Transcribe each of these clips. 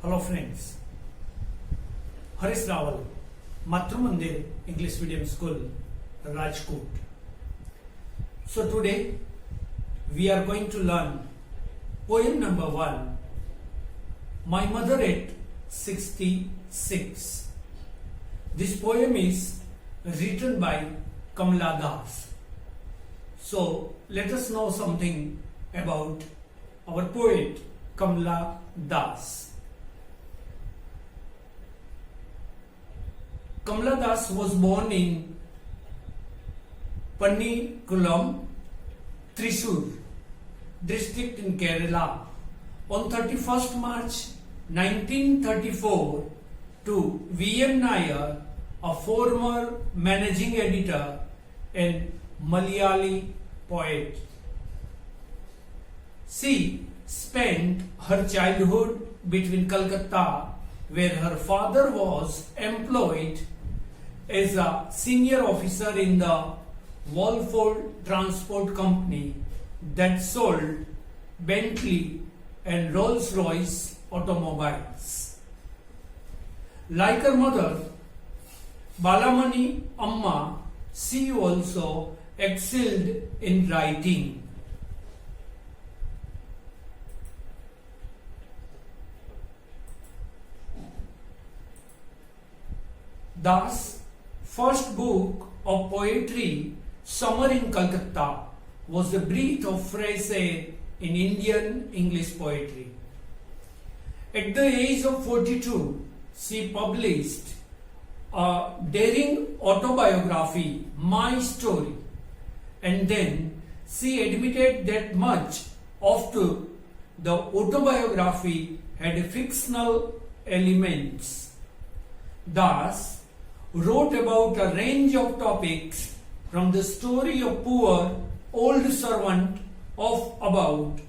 Hello friends, Harish Rawal, Matru Mandir English Medium School, Rajkot. So today we are going to learn poem number 1, My Mother at 66. This poem is written by Kamla Das. So let us know something about our poet Kamla Das. Kamla Das was born in Pannikulam, Thrissur district in Kerala on 31st March 1934 to V.M. Nair, a former managing editor and Malayali poet. She spent her childhood between Calcutta, where her father was employed as a senior officer in the Walford Transport Company that sold Bentley and Rolls-Royce automobiles. Like her mother, Balamani Amma, she also excelled in writing. Das' first book of poetry, Summer in Calcutta, was a breath of fresh air in Indian English poetry. At the age of 42, she published a daring autobiography, My Story, and then she admitted that much of the autobiography had fictional elements. Thus, wrote about a range of topics from the story of poor old servant of about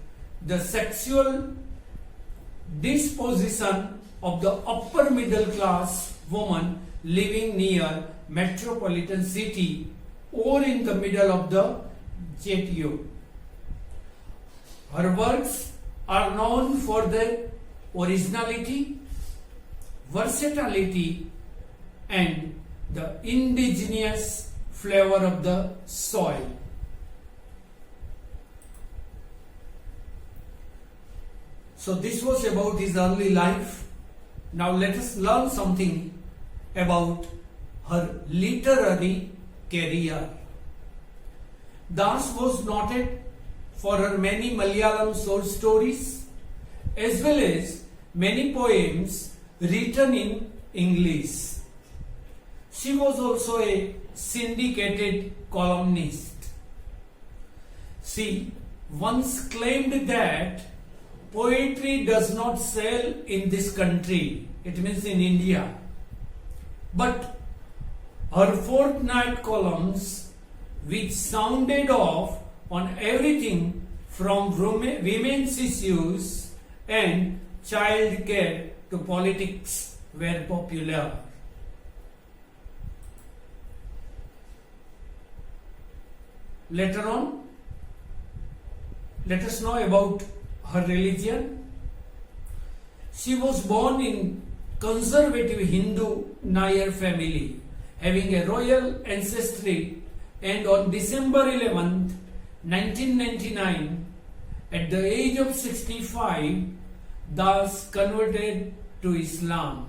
the sexual disposition of the upper middle class woman living near metropolitan city or in the middle of the ghetto. Her works are known for their originality, versatility, and the indigenous flavor of the soil. So this was about his early life. Now let us learn something about her literary career. Das was noted for her many Malayalam short stories as well as many poems written in English. She was also a syndicated columnist. She once claimed that poetry does not sell in this country, it means in India, but her fortnight columns, which sounded off on everything from women's issues and child care to politics, were popular. Later on, let us know about her religion. She was born in conservative Hindu Nair family, having a royal ancestry, and on December 11th, 1999, at the age of 65, Das converted to Islam.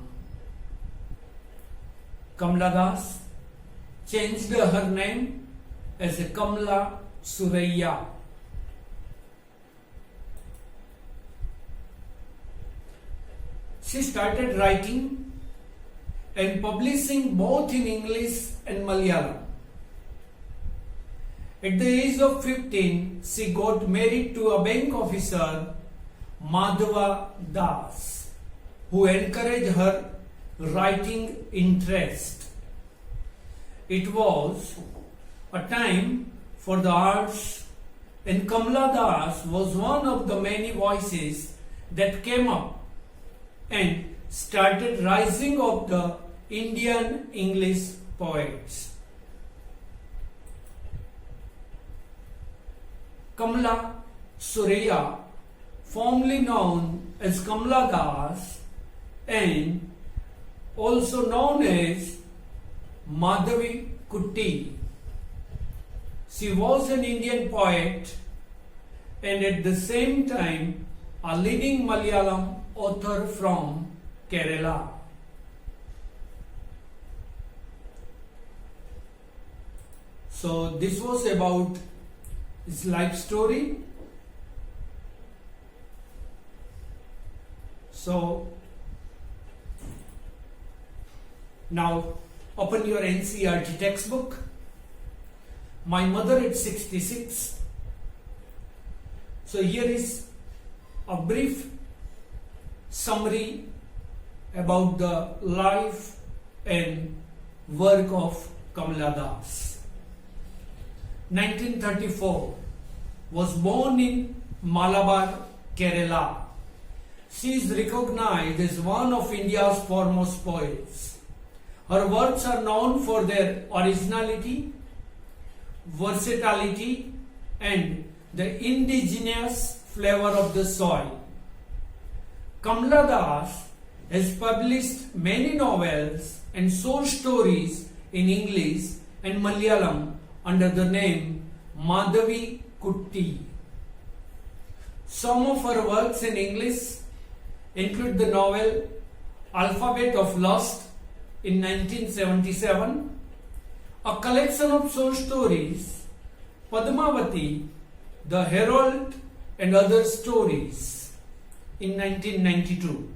Kamla Das changed her name as a Kamla Suraiya. She started writing and publishing both in English and Malayalam. At the age of 15, she got married to a bank officer, Madhava Das, who encouraged her writing interest. It was a time for the arts, and Kamla Das was one of the many voices that came up and started rising of the Indian English poets. Kamla Suraiya, formerly known as Kamla Das, and also known as Madhavi Kutti. She was an Indian poet and at the same time a leading Malayalam author from Kerala. So this was about his life story. So now open your NCERT textbook. My mother at 66. So here is a brief summary about the life and work of Kamala Das. 1934, was born in Malabar, Kerala. She is recognized as one of India's foremost poets. Her works are known for their originality, versatility, and the indigenous flavor of the soil. Kamala Das has published many novels and short stories in English and Malayalam under the name Madhavi Kutti. Some of her works in English include the novel Alphabet of Lust in 1977, a collection of short stories, Padmavati, The Herald and Other Stories in 1992.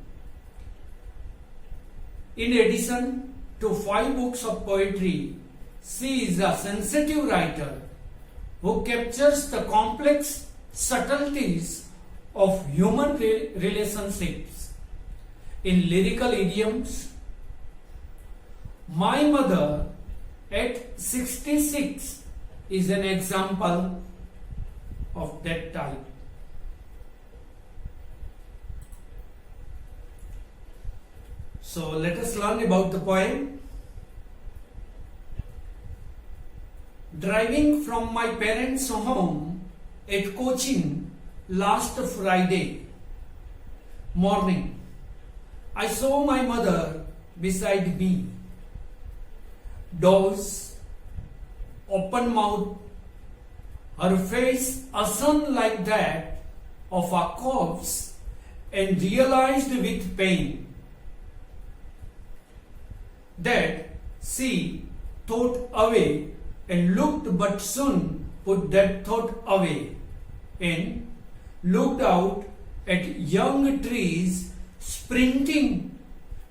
In addition to 5 books of poetry, she is a sensitive writer who captures the complex subtleties of human relationships in lyrical idioms. My mother at 66 is an example of that type. So let us learn about the poem. Driving from my parents' home at Cochin last Friday morning, I saw my mother beside me. Doors, open mouth, her face ashen like that of a corpse, and realized with pain that she thought away and looked, but soon put that thought away and looked out at young trees sprinting,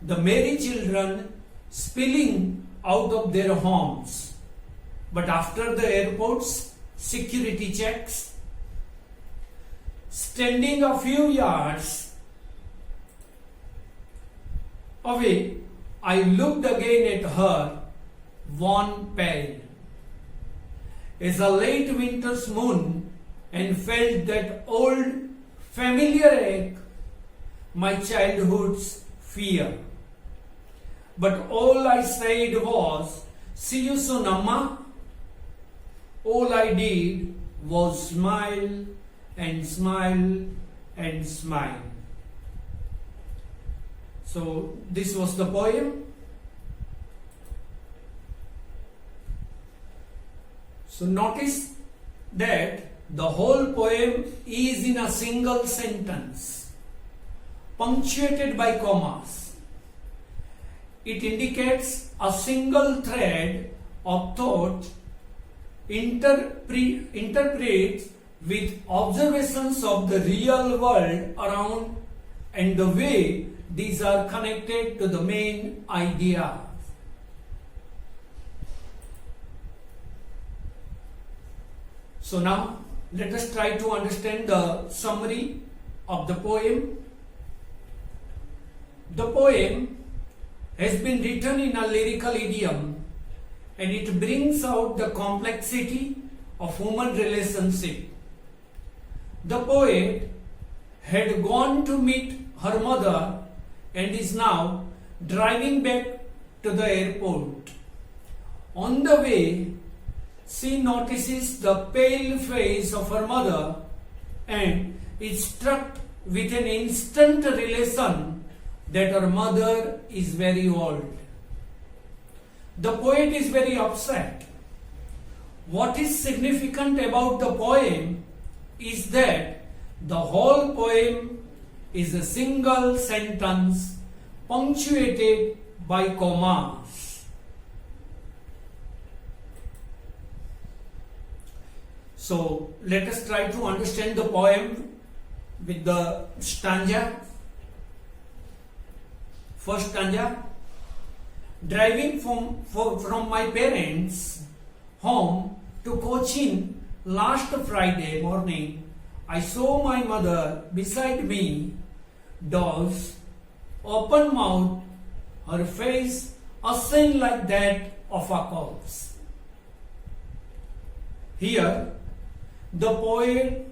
the merry children spilling out of their homes. But after the airport's security checks, standing a few yards away, I looked again at her, wan pale as a late winter's moon, and felt that old familiar ache, my childhood's fear. But all I said was, "See you soon, Amma." All I did was smile and smile and smile. So this was the poem. So notice that the whole poem is in a single sentence, punctuated by commas. It indicates a single thread of thought interpreted with observations of the real world around and the way these are connected to the main idea. So now let us try to understand the summary of the poem. The poem has been written in a lyrical idiom and it brings out the complexity of human relationship. The poet had gone to meet her mother and is now driving back to the airport. On the way, she notices the pale face of her mother and is struck with an instant relation that her mother is very old. The poet is very upset. What is significant about the poem is that the whole poem is a single sentence punctuated by commas. So let us try to understand the poem with the stanza. First stanza. Driving from my parents' home to Cochin last Friday morning, I saw my mother beside me, doors, open mouth, her face a sin like that of a corpse. Here, the poet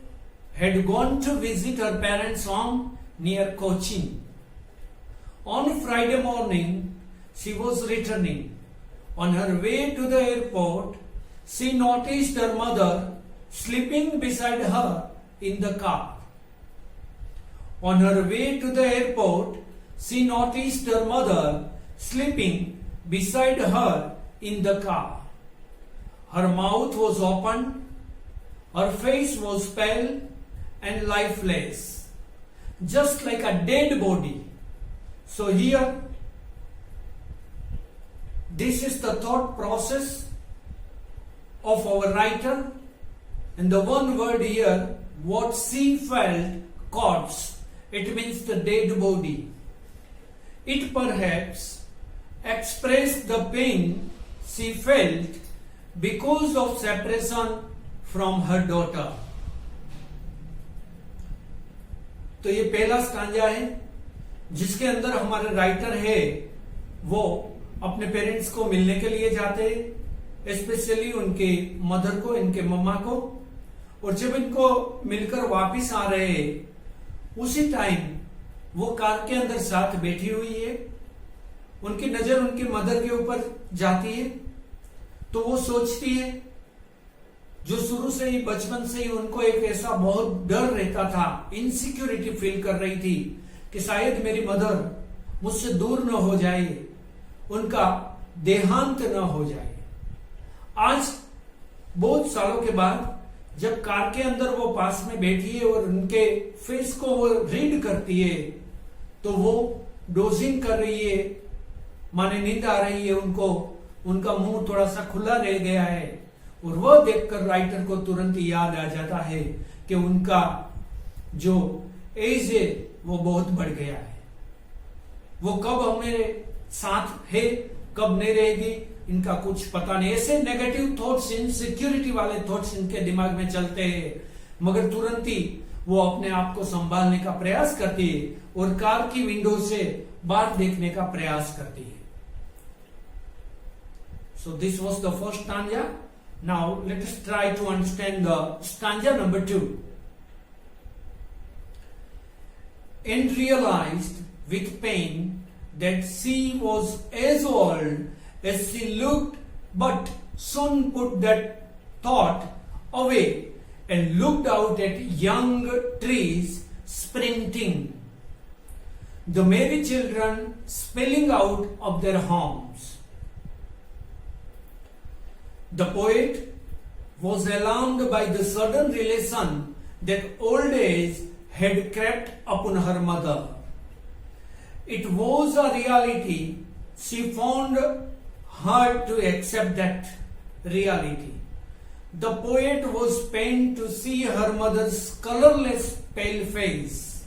had gone to visit her parents' home near Cochin. On Friday morning, she was returning. On her way to the airport, she noticed her mother sleeping beside her in the car. On her way to the airport, she noticed her mother sleeping beside her in the car. Her mouth was open, her face was pale and lifeless, just like a dead body. So here, this is the thought process of our writer, and the one word here, what she felt, corpse, it means the dead body. It perhaps expressed the pain she felt because of separation from her daughter. तो ये पहला stanza है जिसके अंदर हमारे writer है वो अपने पेरेंट्स को मिलने के लिए जाते, स्पेशली उनके मदर को, इनके मम्मा को, और जब इनको मिलकर वापिस आ रहे हैं उसी टाइम वो कार के अंदर साथ बैठी हुई है, उनकी नजर उनकी मदर के ऊपर जाती है तो वो सोचती है, जो शुरू से ही बचपन से ही उनको एक ऐसा बहुत डर रहता था, इनसिक्योरिटी फील कर रही थी कि शायद मेरी मदर मुझसे दूर न हो जाए, उनका देहांत न हो जाए। आज बहुत सालों के बाद जब कार के अंदर वो पास में बैठी है और उनके फेस को वो रीड करती है तो वो डोजिंग कर रही है, माने नींद आ रही है उनको, उनका मुंह थोड़ा सा खुला रह गया है और वह देखकर राइटर को तुरंत याद आ जाता है कि उनका जो एज है वो बहुत बढ़ गया है, वो कब हमारे साथ है कब नहीं रहेगी इनका कुछ पता नहीं। ऐसे नेगेटिव थॉट्स, इनसिक्योरिटी वाले थॉट्स इनके दिमाग में चलते हैं, मगर तुरंत ही वो अपने आप को संभालने का प्रयास करती है और कार की विंडो से बाहर देखने का प्रयास करती है। So this was the first stanza. Now let us try to understand the stanza number 2. And realized with pain that she was as old as she looked, but soon put that thought away and looked out at young trees sprinting, the merry children spilling out of their homes. The poet was alarmed by the sudden realization that old age had crept upon her mother. It was a reality. She found hard to accept that reality. The poet was pained to see her mother's colorless pale face.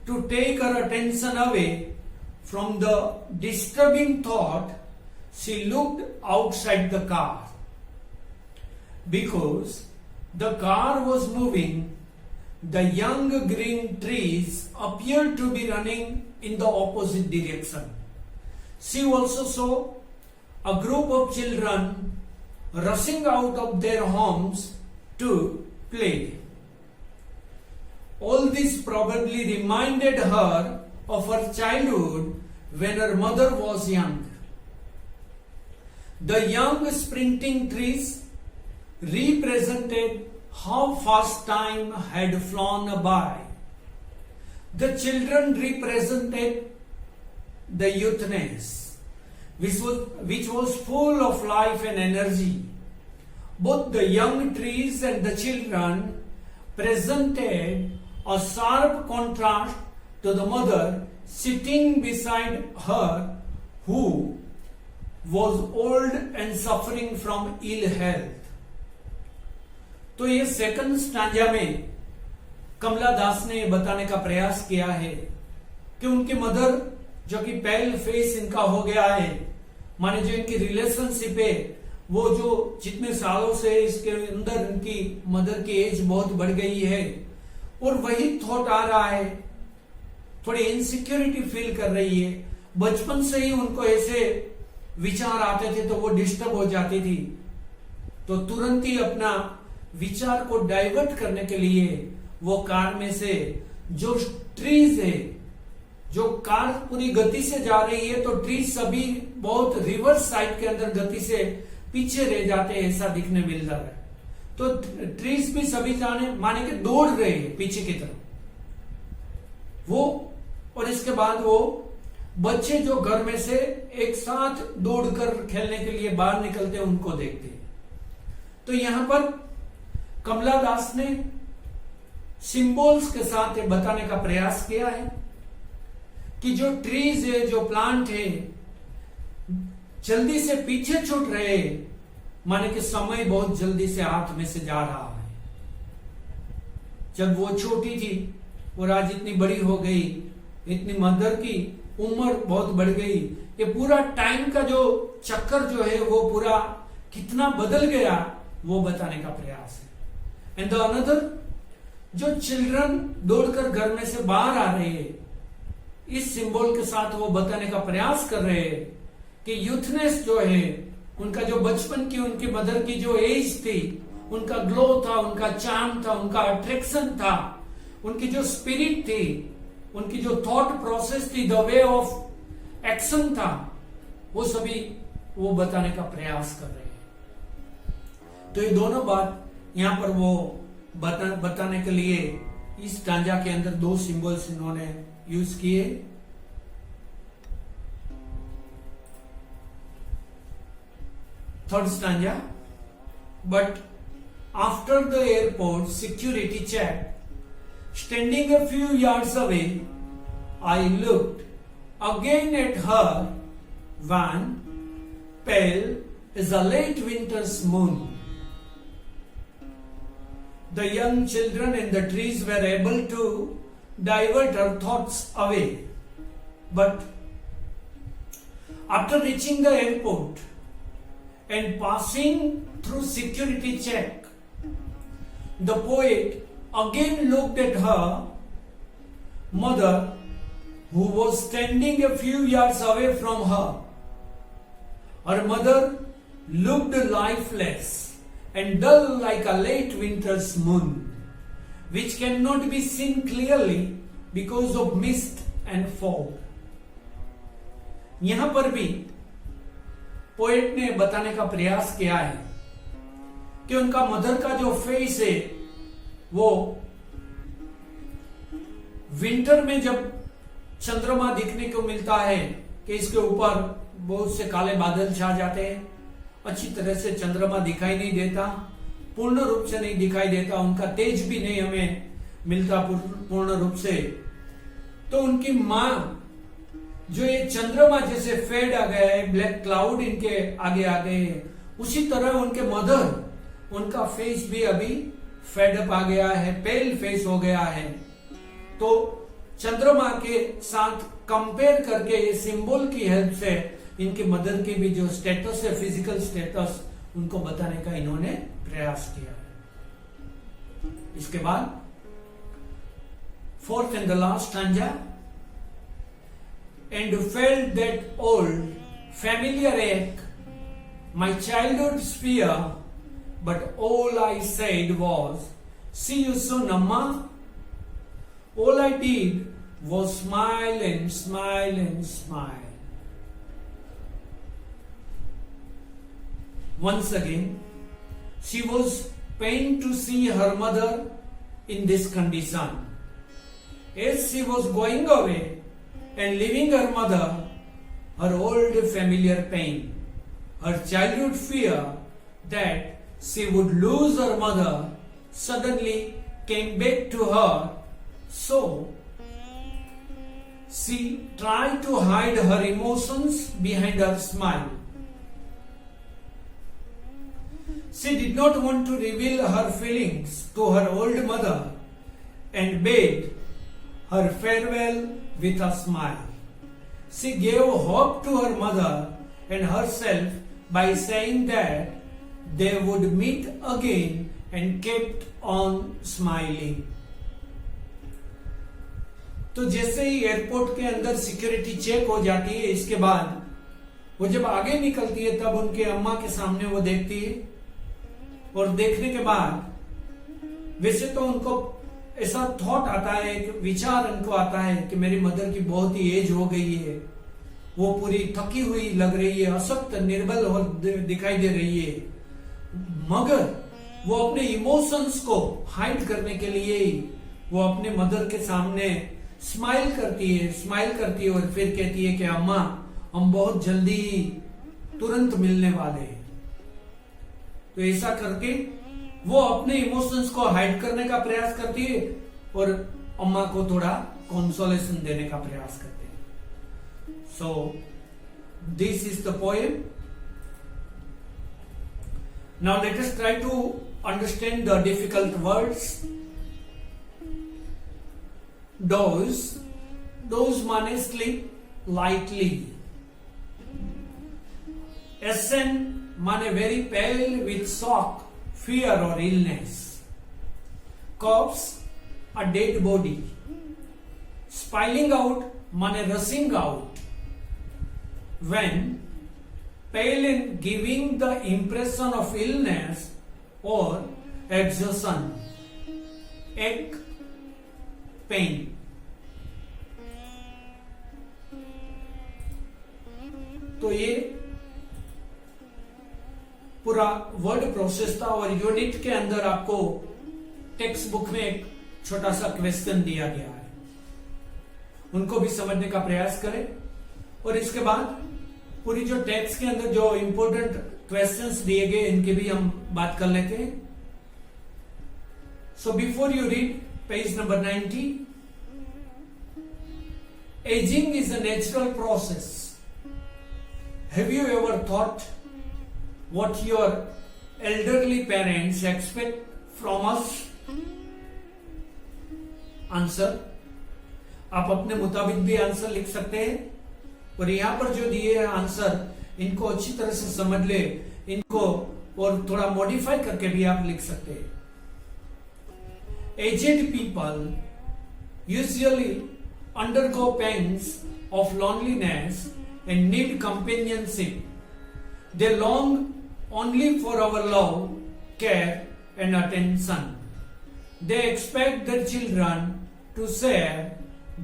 To take her attention away from the disturbing thought, she looked outside the car. Because the car was moving, the young green trees appeared to be running in the opposite direction. She also saw a group of children rushing out of their homes to play. All this probably reminded her of her childhood when her mother was young. The young sprinting trees represented how fast time had flown by. The children represented the youthness, which was full of life and energy. Both the young trees and the children presented a sharp contrast to the mother sitting beside her, who was old and suffering from ill health. तो ये second stanza में कमला दास ने बताने का प्रयास किया है कि उनकी मदर, जो कि पेल फेस इनका हो गया है, माने जो इनकी रिलेशनशिप है वो जो जितने सालों से इसके अंदर इनकी मदर की एज बहुत बढ़ गई है, और वही थॉट आ रहा है, थोड़ी इनसिक्योरिटी फील कर रही है। बचपन से ही उनको ऐसे विचार आते थे तो वो डिस्टर्ब हो जाती थी, तो तुरंत ही अपना विचार को डाइवर्ट करने के लिए वो कार में से जो ट्रीज है, जो कार पूरी गति से जा रही है तो ट्रीज सभी बहुत रिवर्स साइड के अंदर गति से पीछे रह जाते हैं, ऐसा दिखने मिल रहा है। तो ट्रीज भी सभी जाने माने के दौड़ रहे हैं पीछे की तरफ वो, और इसके बाद वो बच्चे जो घर में से एक साथ दौड़कर खेलने के लिए बाहर निकलते हैं उनको देखते हैं। तो यहां पर कमला दास ने सिंबल्स के साथ बताने का प्रयास किया है कि जो ट्रीज है, जो प्लांट है, जल्दी से पीछे छूट रहे, माने कि समय बहुत जल्दी से हाथ में से जा रहा है। जब वो छोटी थी और आज इतनी बड़ी हो गई, इतनी मदर की उम्र बहुत बढ़ गई, ये पूरा टाइम का जो चक्कर जो है वो पूरा कितना बदल गया वो बताने का प्रयास है। एंड द अनदर, जो चिल्ड्रन दौड़कर घर में से बाहर आ रहे हैं, इस सिंबल के साथ वो बताने का प्रयास कर रहे हैं कि यूथनेस जो है, उनका जो बचपन की उनकी मदर की जो एज थी, उनका ग्लो था, उनका चार्म था, उनका अट्रैक्शन था, उनकी जो स्पिरिट थी, उनकी जो थॉट प्रोसेस थी, द वे ऑफ एक्शन था, वो सभी वो बताने का प्रयास कर रहे हैं। तो ये दोनों बात यहां पर वो बताने के लिए इस स्टांजा के अंदर दो सिंबल्स इन्होंने यूज किए। Third stanza, but after the airport security check, standing a few yards away, I looked again at her when, pale as a late winter's moon, the young children in the trees were able to divert her thoughts away. But after reaching the airport and passing through security check, the poet again looked at her mother, who was standing a few yards away from her. Her mother looked lifeless and dull like a late winter's moon, which cannot be seen clearly because of mist and fog. यहां पर भी poet ने बताने का प्रयास किया है कि उनका मदर का जो फेस है वो विंटर में जब चंद्रमा दिखने को मिलता है कि इसके ऊपर बहुत से काले बादल छा जाते हैं, अच्छी तरह से चंद्रमा दिखाई नहीं देता, पूर्ण रूप से नहीं दिखाई देता, उनका तेज भी नहीं हमें मिलता पूर्ण रूप से। तो उनकी मां जो ये चंद्रमा जैसे फेड आ गया है, ब्लैक क्लाउड इनके आगे आ गए हैं, उसी तरह उनके मदर, उनका फेस भी अभी फेड अप आ गया है, पेल फेस हो गया है। तो चंद्रमा के साथ कंपेयर करके ये सिंबल की हेल्प से इनकी मदर की भी जो स्टेटस है, फिजिकल स्टेटस, उनको बताने का इन्होंने प्रयास किया है। इसके बाद fourth and the last stanza, and felt that old familiar ache, my childhood's fear, but all I said was, see you soon, Amma. All I did was smile and smile and smile. Once again, she was pained to see her mother in this condition. As she was going away and leaving her mother, her old familiar pain. Her childhood fear that she would lose her mother suddenly came back to her, so she tried to hide her emotions behind her smile. She did not want to reveal her feelings to her old mother and bade her farewell with a smile. She gave hope to her mother and herself by saying that they would meet again and kept on smiling. तो जैसे ही airport के अंदर security check हो जाती है, इसके बाद वो जब आगे निकलती है तब उनके अम्मा के सामने वो देखती है, और देखने के बाद वैसे तो उनको ऐसा थॉट आता है, एक विचार उनको आता है कि मेरी मदर की बहुत ही एज हो गई है, वो पूरी थकी हुई लग रही है, अशक्त निर्बल हो दिखाई दे रही है, मगर वो अपने इमोशंस को हाइड करने के लिए ही वो अपने मदर के सामने स्माइल करती है और फिर कहती है कि अम्मा, हम बहुत जल्दी तुरंत मिलने वाले हैं। तो ऐसा करके वो अपने इमोशंस को हाइड करने का प्रयास करती है और अम्मा को थोड़ा कंसोलेशन देने का प्रयास करती है। So this is the poem. Now let us try to understand the difficult words. Doze माने स्लीप लाइटली। एसन माने very pale with shock, fear or illness. Corpse, a dead body. Spiling out mane rushing out. When pale in giving the impression of illness or exhaustion. Ache, pain. तो ये पूरा word process था और unit के अंदर आपको text book में एक छोटा सा क्वेश्चन दिया गया है, उनको भी समझने का प्रयास करें। और इसके बाद पूरी जो टेक्स्ट के अंदर जो इंपॉर्टेंट क्वेश्चंस दिए गए इनकी भी हम बात कर लेते हैं। So before you read page number 90, ageing is a natural process. Have you ever thought what your elderly parents expect from us? Answer आप अपने मुताबिक भी आंसर लिख सकते हैं, और यहां पर जो दिए हैं आंसर, इनको अच्छी तरह से समझ ले, इनको और थोड़ा मॉडिफाई करके भी आप लिख सकते हैं। Aged people usually undergo pangs of loneliness and need companionship. They long only for our love, care and attention. They expect their children to share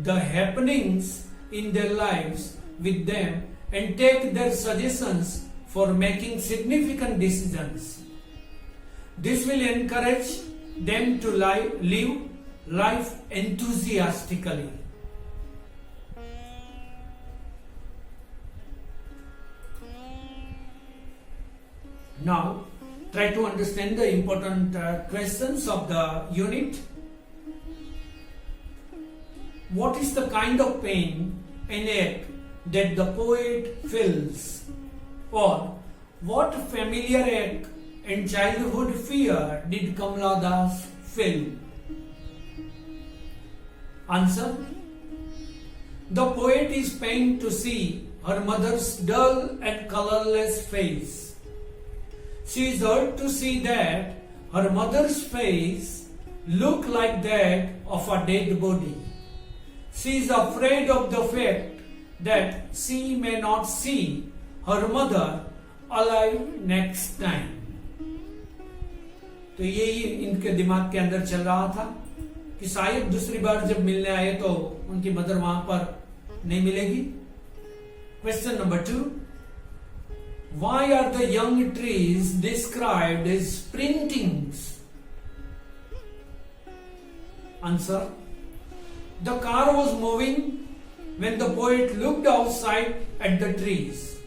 the happenings in their lives with them and take their suggestions for making significant decisions. This will encourage them to live life enthusiastically. Now, try to understand the important questions of the unit. What is the kind of pain and ache that the poet feels? Or what familiar ache and childhood fear did Kamala Das feel? Answer. The poet is pained to see her mother's dull and colorless face. She is hurt to see that her mother's face looked like that of a dead body. She is afraid of the fact that she may not see her mother alive next time. तो यही इनके दिमाग के अंदर चल रहा था कि शायद दूसरी बार जब मिलने आए तो उनकी मदर वहां पर नहीं मिलेगी। Question number 2, why are the young trees described as sprintings? Answer. The car was moving when the poet looked outside at the trees.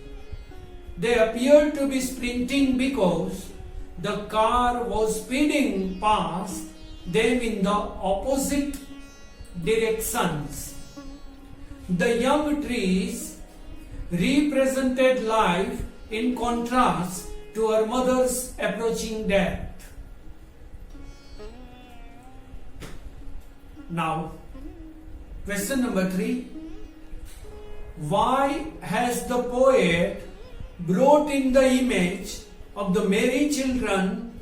They appeared to be sprinting because the car was speeding past them in the opposite directions. The young trees represented life in contrast to her mother's approaching death. Now, question number 3. Why has the poet brought in the image of the merry children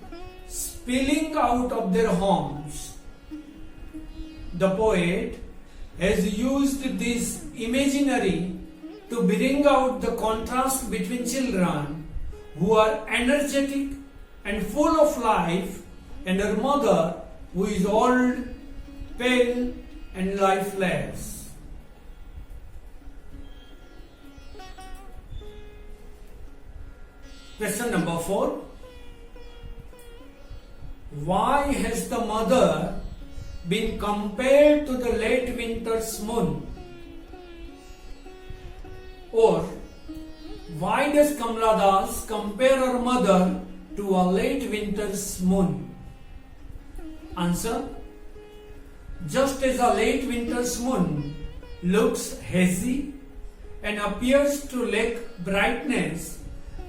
spilling out of their homes? The poet has used this imaginary to bring out the contrast between children who are energetic and full of life and her mother who is old, pale and lifeless. Question number 4. Why has the mother been compared to the late winter's moon? Or why does Kamala Das compare her mother to a late winter's moon? Answer. Just as a late winter's moon looks hazy and appears to lack brightness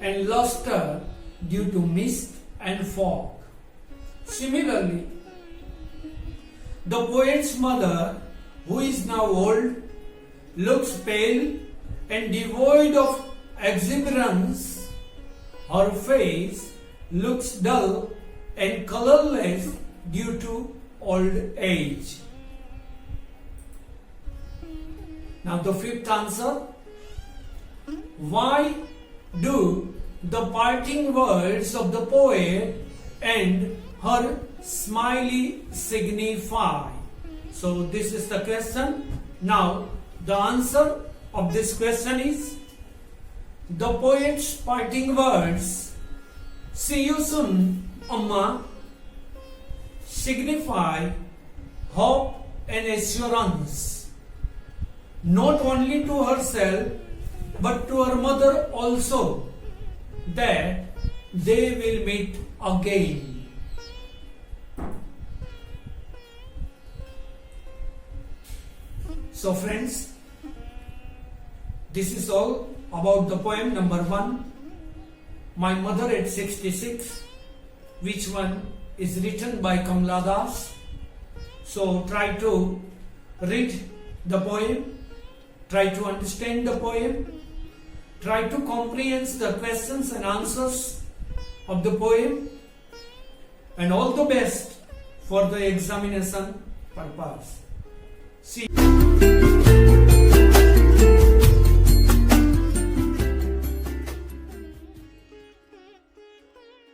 and luster due to mist and fog, similarly, the poet's mother, who is now old, looks pale and devoid of exuberance. Her face looks dull and colorless due to old age. Now the 5th answer. Why do the parting words of the poet and her smiley signify? So this is the question. Now the answer of this question is, the poet's parting words, "See you soon, Amma," signify hope and assurance, not only to herself but to her mother also, that they will meet again. So friends, this is all about the poem number 1, My Mother at 66, which one is written by Kamala Das. So try to read the poem, try to understand the poem, try to comprehend the questions and answers of the poem, and all the best for the examination purpose. See you.